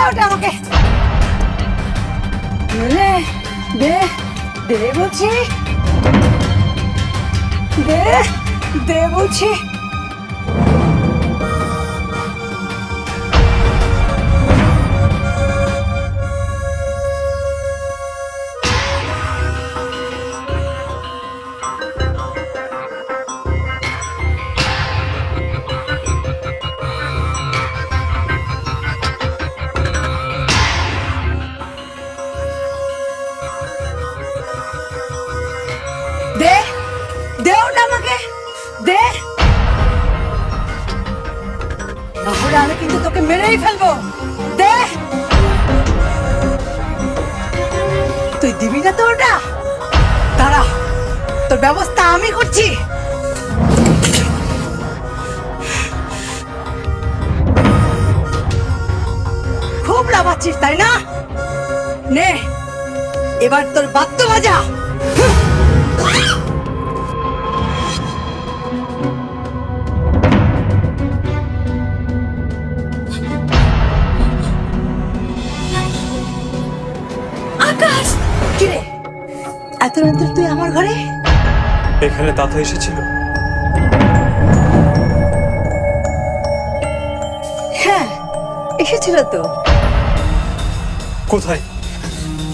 ওটা আমাকে। দে দে বলছি, দে দে বলছি। আমি কিন্তু তোকে মেরেই ফেলবো। দে, তুই দিবি না তো ওটা? দাঁড়া, তোর ব্যবস্থা আমি করছি। খুব লাফাচ্ছিস তাই না? নে, এবার তোর বাদ্য বাজা। এত রাত্রে তুই আমার ঘরে? এখানে দাদা এসেছিল? হ্যাঁ, এসেছিল তো। কোথায়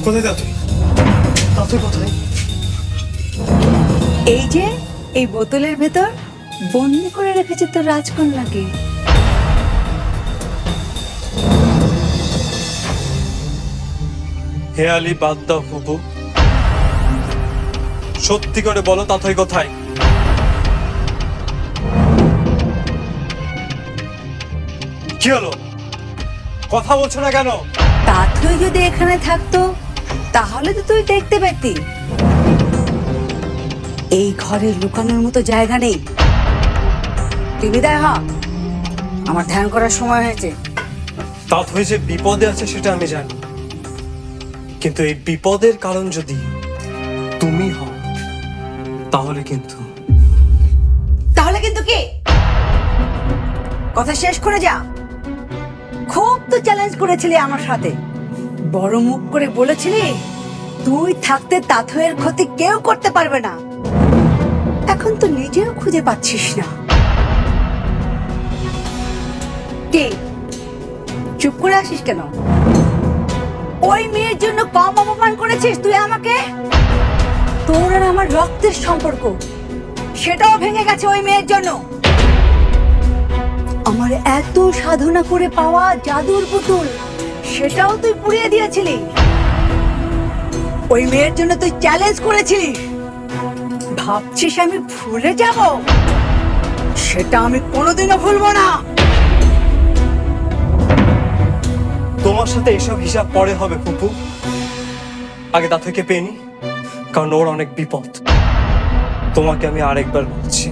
কোথায় দাদু? দাদু কোথায়? এই যে এই বোতলের ভেতর বন্দি করে রেখেছে তোর রাজকন্যাকে। হে আলী, বাদ দাও ফুপু। সত্যি করে বলো তাথই কোথায়? কি হলো, কথা বলছো না কেন? তাথই যদি এখানে থাকতো তাহলে তো তুই দেখতে পেতি। এই ঘরে লুকানোর মতো জায়গা নেই। তুই বিদায় হ, আমার ধ্যান করার সময় হয়েছে। তাথই যে বিপদে আছে সেটা আমি জানি, কিন্তু এই বিপদের কারণ যদি তুমি হও তাহলে কিন্তু কি? কথা শেষ করে যা। খুব তো চ্যালেঞ্জ করেছিলি আমার সাথে, বড় মুখ করে বলেছিলি তুই থাকতে তাথইয়ের ক্ষতি কেউ করতে পারবে না। এখন তো নিজেও খুঁজে পাচ্ছিস না। কে চুপ করে আসিস কেন? ওই মেয়ের জন্য কম অপমান করেছিস তুই আমাকে? তোর আর আমার রক্তের সম্পর্ক সেটাও ভেঙে গেছে ওই মেয়ের জন্য। আমার এত সাধনা করে পাওয়া জাদুর পুতুল সেটাও তুই পুড়িয়ে দিয়েছিলি। ওই মেয়ের জন্য তুই চ্যালেঞ্জ করেছিলিস, ভাবছিস আমি ভুলে যাব? সেটা আমি কোনোদিনও ভুলবো না। তোমার সাথে এসব হিসাব পরে হবে ফুপু, আগে তা থেকে পেয়ে নি, কারণ ওর অনেক বিপদ। তোমাকে আমি আরেকবার বলছি,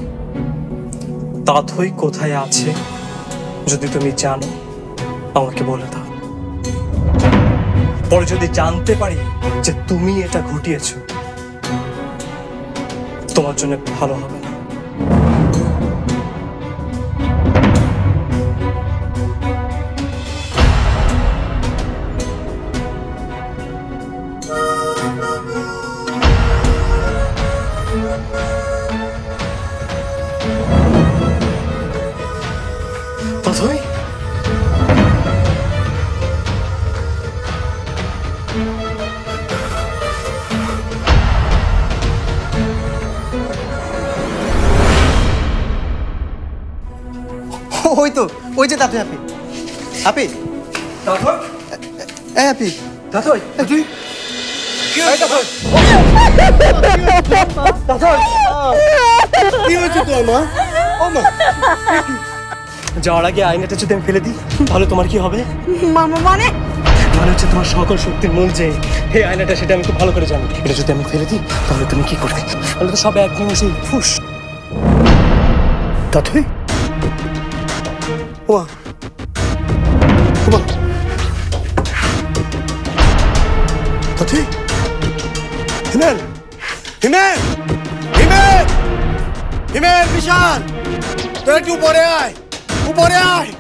তাথই কোথায় আছে যদি তুমি জানো আমাকে বলে দাও। পরে যদি জানতে পারি যে তুমি এটা ঘটিয়েছো, তোমার জন্য ভালো হবে না। তাথই, ওই তো, ওই যে তাথই। আপি আপি তাথই, এই আপি তাথই, তুই কি হয়েছে? তাথই, কি হয়েছে তোর মা? ও মা, যাওয়ার আগে আয়নাটা যদি আমি ফেলে দিই তাহলে তোমার কি হবে? মামা মানে হচ্ছে তোমার সকল শক্তির মূল যে এই আয়নাটা, সেটা আমি খুব ভালো করে জানি। এটা যদি আমি ফেলে দিই তাহলে তুমি কি করবে? তাহলে তো সব এক নিমিষে ফুস। তাথই, ও তাথই, হিমেল, হিমেল, হিমেল, হিমেল, বিশাল, তুই একটু উপরে আয়, উপরে আয়।